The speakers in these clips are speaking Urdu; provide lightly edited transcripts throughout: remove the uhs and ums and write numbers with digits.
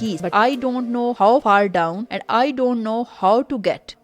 east, but I don't know how far down and I don't know how to get.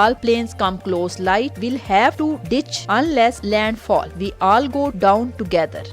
All planes come close. Light will have to ditch unless landfall. We all go down together.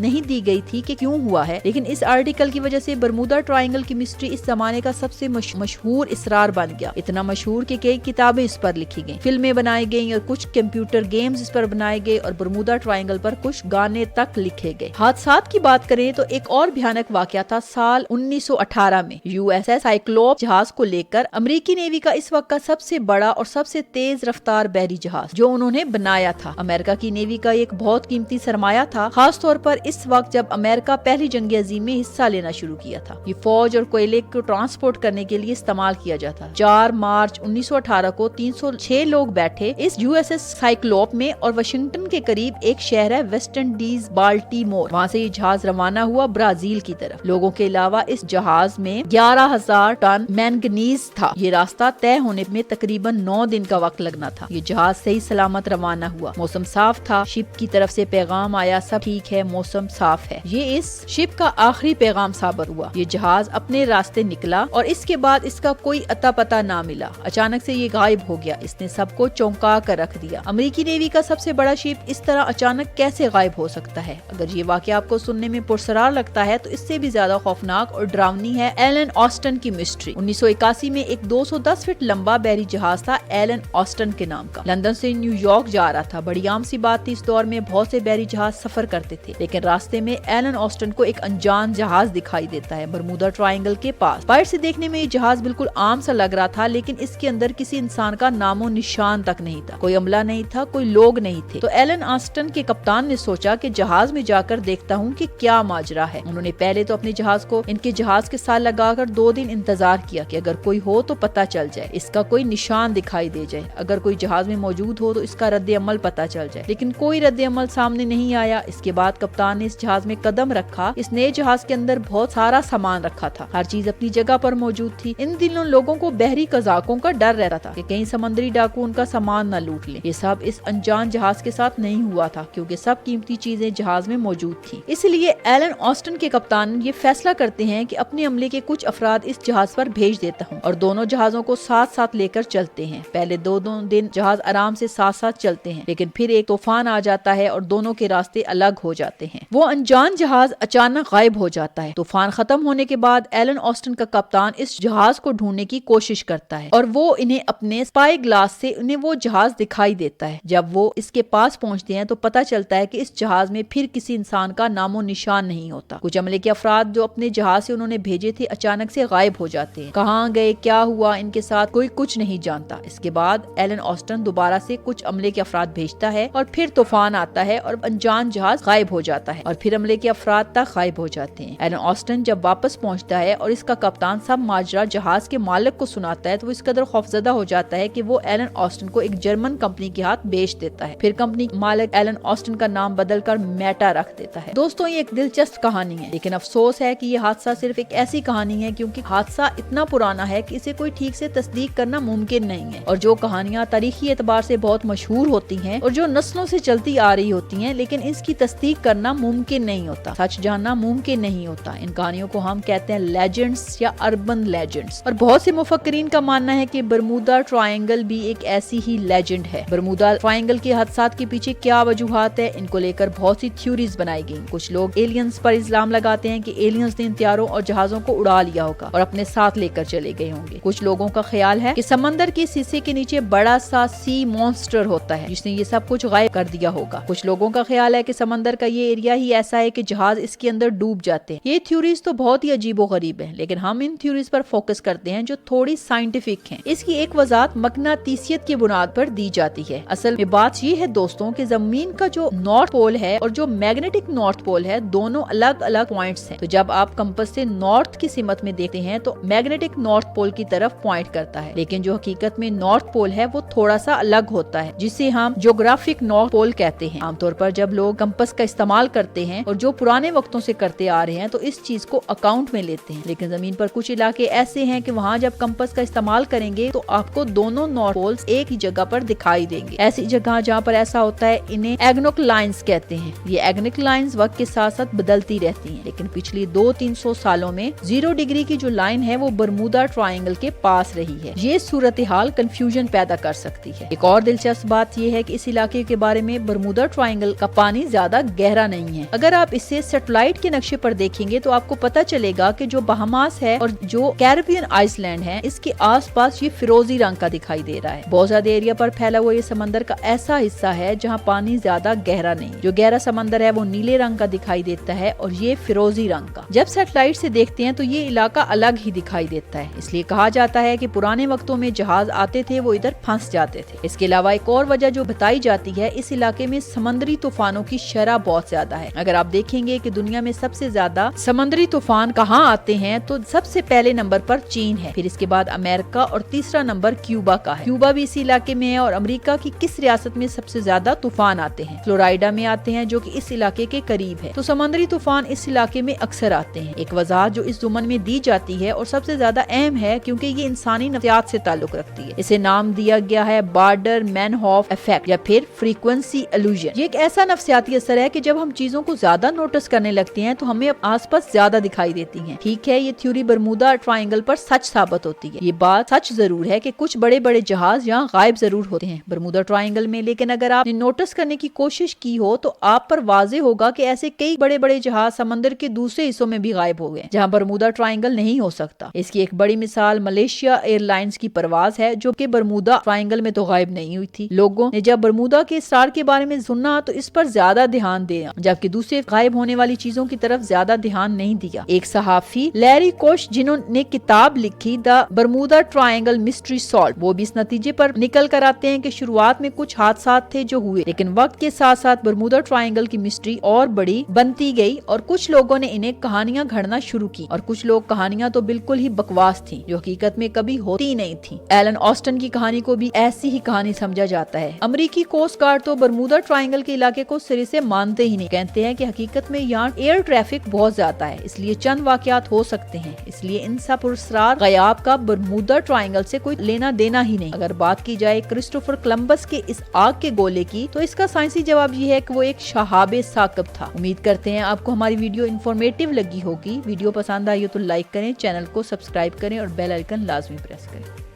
نہیں دی گئی تھی کہ کیوں ہوا ہے، لیکن اس آرٹیکل کی وجہ سے برمودا ٹرائنگل کی مسٹری اس زمانے کا سب سے مشہور اسرار بن گیا، اتنا مشہور کہ کئی کتابیں اس پر لکھی گئیں، فلمیں بنائی گئیں اور کچھ کمپیوٹر گیمز اس پر بنائے گئے اور برمودا ٹرائنگل پر کچھ گانے تک لکھے گئے۔ حادثات کی بات کریں تو ایک اور بھیانک واقعہ تھا سال 1918 میں USS سائیکلوپ جہاز کو لے کر امریکی نیوی کا اس وقت کا سب سے بڑا اور سب سے تیز رفتار بحری جہاز جو انہوں نے بنایا تھا، امریکہ کی نیوی کا ایک بہت قیمتی سرمایہ تھا، خاص طور پر اس وقت جب امریکہ پہلی جنگ عظیم میں حصہ لینا شروع کیا تھا۔ یہ فوج اور کوئلے کو ٹرانسپورٹ کرنے کے لیے استعمال کیا جاتا۔ 4 مارچ 1918 کو 306 لوگ بیٹھے اس USS سائیکلوپ میں اور واشنگٹن کے قریب ایک شہر ہے ویسٹ انڈیز بالٹیمور، وہاں سے یہ جہاز روانہ ہوا برازیل کی طرف۔ لوگوں کے علاوہ اس جہاز میں 11,000 ٹن مینگنیز تھا۔ یہ راستہ طے ہونے میں تقریباً 9 دن کا وقت لگنا تھا۔ یہ جہاز صحیح سلامت روانہ ہوا، موسم صاف تھا، شپ کی طرف سے پیغام آیا سب ٹھیک ہے، موسم صاف ہے۔ یہ اس شپ کا آخری پیغام ثابت ہوا۔ یہ جہاز اپنے راستے نکلا اور اس کے بعد اس کا کوئی اتا پتا نہ ملا، اچانک سے یہ غائب ہو گیا۔ اس نے سب کو چونکا کر رکھ دیا۔ امریکی نیوی کا سب سے بڑا شپ اس طرح اچانک کیسے غائب ہو سکتا ہے؟ اگر یہ واقعہ آپ کو سننے میں پرسرار لگتا ہے تو اس سے بھی زیادہ خوفناک اور ڈراؤنی ہے ایلن آسٹن کی مسٹری۔ 1981 میں ایک 210 فٹ لمبا بحری جہاز تھا ایلن آسٹن کے نام کا، لندن سے نیو یارک جا رہا تھا۔ بڑی عام سی بات تھی، اس دور میں بہت سے بحری جہاز سفر کرتے تھے، لیکن راستے میں ایلن آسٹن کو ایک انجان جہاز دکھائی دیتا ہے برمودا ٹرائنگل کے پاس۔ باہر سے دیکھنے میں یہ جہاز بالکل عام سا لگ رہا تھا، لیکن اس کے اندر کسی انسان کا نام و نشان تک نہیں تھا، کوئی عملہ نہیں تھا، کوئی لوگ نہیں تھے۔ تو ایلن آسٹن کے کپتان نے سوچا کہ جہاز میں جا کر دیکھتا ہوں کہ کیا ماجرا ہے۔ انہوں نے پہلے تو اپنے جہاز کو ان کے جہاز کے ساتھ لگا کر 2 دن انتظار کیا کہ اگر کوئی ہو تو پتہ چل جائے، اس کا کوئی نشان دکھائی دے جائے، اگر کوئی جہاز میں موجود ہو تو اس کا رد عمل پتہ چل جائے، لیکن کوئی رد عمل سامنے نہیں آیا۔ اس کے بعد کپتان نے اس جہاز میں قدم رکھا۔ اس نئے جہاز کے اندر بہت سارا سامان رکھا تھا، ہر چیز اپنی جگہ پر موجود تھی۔ ان دنوں لوگوں کو بحری قزاقوں کا ڈر رہتا تھا کہ کہیں سمندری ڈاکو ان کا سامان نہ لوٹ لیں۔ یہ سب اس انجان جہاز کے ساتھ نہیں ہوا تھا، کیونکہ سب قیمتی چیزیں جہاز میں موجود تھیں۔ اس لیے ایلن آسٹن کے کپتان یہ فیصلہ کرتے ہیں کہ اپنے عملے کے کچھ افراد اس جہاز پر بھیج دیتا ہوں اور دونوں جہازوں کو ساتھ ساتھ لے کر چلتے ہیں۔ پہلے 2 دن جہاز آرام سے ساتھ ساتھ چلتے ہیں، لیکن پھر ایک طوفان آ جاتا ہے اور دونوں کے راستے الگ ہو جاتے ہیں۔ وہ انجان جہاز اچانک غائب ہو جاتا ہے۔ طوفان ختم ہونے کے بعد ایلن آسٹن کا کپتان اس جہاز کو ڈھونڈنے کی کوشش کرتا ہے اور وہ انہیں اپنے اسپائی گلاس سے انہیں وہ جہاز دکھائی دیتا ہے۔ جب وہ اس کے پاس پہنچتے ہیں تو پتہ چلتا ہے کہ اس جہاز میں پھر کسی انسان کا نام و نشان نہیں ہوتا۔ کچھ عملے کے افراد جو اپنے جہاز سے انہوں نے بھیجے تھے اچانک سے غائب ہو جاتے ہیں۔ کہاں گئے، کیا ہوا ان کے ساتھ، کوئی کچھ نہیں جانتا۔ اس کے بعد ایلن آسٹن دوبارہ سے کچھ عملے کے افراد بھیجتا ہے اور پھر طوفان آتا ہے اور انجان جہاز غائب ہو جاتا ہے اور پھر عملے کے افراد تک غائب ہو جاتے ہیں۔ ایلن آسٹن جب واپس پہنچتا ہے اور اس کا کپتان سب ماجرا جہاز کے مالک کو سناتا ہے تو وہ اس قدر خوفزدہ ہو جاتا ہے کہ وہ ایلن آسٹن کو ایک جرمن کمپنی کے ہاتھ بیچ دیتا ہے۔ پھر کمپنی مالک ایلن آسٹن کا نام بدل کر میٹا رکھ دیتا ہے۔ دوستوں، یہ ایک دلچسپ کہانی ہے، لیکن افسوس ہے کہ یہ حادثہ صرف ایک ایسی کہانی ہے کیونکہ حادثہ اتنا پرانا ہے کہ اسے کوئی ٹھیک سے تصدیق کرنا ممکن نہیں ہے، اور جو کہانیاں تاریخی اعتبار سے بہت مشہور ہوتی ہیں اور جو نسلوں سے چلتی آ رہی ہوتی ہیں، لیکن اس کی تصدیق کرنا ممکن نہیں ہوتا، سچ جاننا ممکن نہیں ہوتا۔ ان کہانیوں کو ہم کہتے ہیں لیجنڈز یا اربن لیجنڈز، اور بہت سے مفکرین کا ماننا ہے کہ برمودا ٹرائنگل بھی ایک ایسی ہی لیجنڈ ہے۔ برمودا ٹرائنگل کے حادثات کے پیچھے کیا وجوہات ہے، ان کو لے کر بہت سی تھیوریز بنائی گئی۔ کچھ لوگ ایلینز پر الزام لگاتے ہیں کہ ایلینز نے ان طیاروں اور جہازوں کو اڑا لیا ہوگا اور اپنے ساتھ لے کر چلے گئے ہوں گے۔ کچھ لوگوں کا خیال ہے کہ سمندر کے شیشے کے نیچے بڑا سا سی مونسٹر ہوتا ہے جس نے یہ سب کچھ غائب کر دیا ہوگا۔ کچھ لوگوں کا خیال ہے کہ سمندر کا یہ ایریا ہی ایسا ہے کہ جہاز اس کے اندر ڈوب جاتے ہیں۔ یہ تھیوریز تو بہت ہی عجیب و غریب ہیں، لیکن ہم ان تھیوریز پر فوکس کرتے ہیں جو تھوڑی سائنٹیفک ہیں۔ اس کی ایک وضاحت مقناطیسیت کی بنیاد پر دی جاتی ہے۔ اصل میں بات یہ ہے دوستوں کہ زمین کا جو نارتھ پول ہے اور جو میگنیٹک نارتھ پول ہے، دونوں الگ الگ پوائنٹس ہیں۔ تو جب آپ کمپس سے نارتھ کی سمت میں دیکھتے ہیں تو میگنیٹک نارتھ پول کی طرف پوائنٹ کرتا ہے، لیکن جو حقیقت میں نارتھ پول ہے وہ تھوڑا سا الگ ہوتا ہے، جسے ہم جیوگرافک نارتھ پول کہتے ہیں۔ عام طور پر جب لوگ کمپس کا استعمال کرتے ہیں اور جو پرانے وقتوں سے کرتے آ رہے ہیں تو اس چیز کو اکاؤنٹ میں لیتے ہیں، لیکن زمین پر کچھ علاقے ایسے ہیں کہ وہاں جب کمپس کا استعمال کریں گے تو آپ کو دونوں نارتھ پولز ایک ہی جگہ پر دکھائی دیں گے۔ ایسی جگہ جہاں پر ایسا ہوتا ہے انہیں ایگنوک لائنز کہتے ہیں۔ یہ ایگنوک لائنز وقت کے ساتھ ساتھ بدلتی رہتی ہیں، لیکن پچھلی 200-300 سالوں میں 0 ڈگری کی جو لائن ہے وہ برمودا ٹرائنگل کے پاس رہی ہے۔ یہ صورتحال کنفیوژن پیدا کر سکتی ہے۔ ایک اور دلچسپ بات یہ یہ ہے کہ اس علاقے کے بارے میں برمودا ٹرائنگل کا پانی زیادہ گہرا نہیں ہے۔ اگر آپ اسے سیٹلائٹ کے نقشے پر دیکھیں گے تو آپ کو پتا چلے گا کہ جو بہاماس ہے اور جو کیریبین آئس لینڈ ہے اس کے آس پاس یہ فیروزی رنگ کا دکھائی دے رہا ہے۔ بہت زیادہ ایریا پر پھیلا ہوا یہ سمندر کا ایسا حصہ ہے جہاں پانی زیادہ گہرا نہیں، جو گہرا سمندر ہے وہ نیلے رنگ کا دکھائی دیتا ہے اور یہ فیروزی رنگ کا۔ جب سیٹلائٹ سے دیکھتے ہیں تو یہ علاقہ الگ ہی دکھائی دیتا ہے، اس لیے کہا جاتا ہے کہ پرانے وقتوں میں جہاز آتے تھے وہ ادھر پھنس جاتے تھے۔ اس کے علاوہ ایک اور وجہ جو بتائی جاتی ہے، اس علاقے میں سمندری طوفانوں کی شرح بہت زیادہ ہے۔ اگر آپ دیکھیں گے کہ دنیا میں سب سے زیادہ سمندری طوفان کہاں آتے ہیں تو سب سے پہلے نمبر پر چین ہے، پھر اس کے بعد امریکہ اور تیسرا نمبر کیوبا کا ہے۔ کیوبا بھی اسی علاقے میں ہے۔ اور امریکہ کی کس ریاست میں سب سے زیادہ طوفان آتے ہیں؟ فلوریڈا میں آتے ہیں جو کہ اس علاقے کے قریب ہے۔ تو سمندری طوفان اس علاقے میں اکثر آتے ہیں۔ ایک وضاحت جو اس ضمن میں دی جاتی ہے اور سب سے زیادہ اہم ہے کیونکہ یہ انسانی نفسیات سے تعلق رکھتی ہے، اسے نام دیا گیا ہے بارڈر مین ہاف ایفیکٹ یا پھر فریکوینسی ایلوژن۔ یہ ایک ایسا نفسیاتی اثر ہے کہ جب ہم چیزوں کو زیادہ نوٹس کرنے لگتے ہیں تو ہمیں آس پاس زیادہ دکھائی دیتی ہیں۔ ٹھیک ہے، یہ تھیوری برمودا ٹرائنگل پر سچ ثابت ہوتی ہے۔ یہ بات سچ ضرور ہے کہ کچھ بڑے بڑے جہاز یہاں غائب ضرور ہوتے ہیں برمودا ٹرائنگل میں، لیکن اگر آپ نے نوٹس کرنے کی کوشش کی ہو تو آپ پر واضح ہوگا کہ ایسے کئی بڑے بڑے جہاز سمندر کے دوسرے حصوں میں بھی غائب ہو گئے جہاں برمودا ٹرائنگل نہیں ہو سکتا۔ اس کی ایک بڑی مثال ملیشیا ایئر لائنز کی پرواز ہے جو کہ برمودا ٹرائنگل میں تو غائب نہیں ہوئی تھی۔ لوگوں نے جب برمودا کے اسرار کے بارے میں سنا تو اس پر زیادہ دھیان دیا جبکہ دوسرے غائب ہونے والی چیزوں کی طرف زیادہ دھیان نہیں دیا۔ ایک صحافی لیری کوش جنہوں نے کتاب لکھی دا برمودا ٹرائنگل مسٹری سالوڈ، وہ بھی اس نتیجے پر نکل کر آتے ہیں کہ شروعات میں کچھ حادثات تھے جو ہوئے لیکن وقت کے ساتھ ساتھ برمودا ٹرائنگل کی مسٹری اور بڑی بنتی گئی اور کچھ لوگوں نے انہیں کہانیاں گھڑنا شروع کی اور کچھ لوگ کہانیاں تو بالکل ہی بکواس تھیں جو حقیقت میں کبھی ہوتی نہیں تھیں۔ ایلن آسٹن کی کہانی کو بھی ایسی ہی کہانی سمجھا جاتا ہے۔ امریکی کوسٹ گارڈ تو برمودا ٹرائنگل کے علاقے کو سرے سے مانتے ہی نہیں، کہتے ہیں کہ حقیقت میں یہاں ایئر ٹریفک بہت زیادہ ہے اس لیے چند واقعات ہو سکتے ہیں، اس لیے ان سب پراسرار غیاب کا برمودا ٹرائنگل سے کوئی لینا دینا ہی نہیں۔ اگر بات کی جائے کرسٹوفر کولمبس کے اس آگ کے گولے کی تو اس کا سائنسی جواب یہ ہے کہ وہ ایک شہاب ثاقب تھا۔ امید کرتے ہیں آپ کو ہماری ویڈیو انفارمیٹیو لگی ہوگی۔ ویڈیو پسند آئی ہو تو لائک کریں، چینل کو سبسکرائب کریں اور بیل آئیکن لازمی پریس کریں۔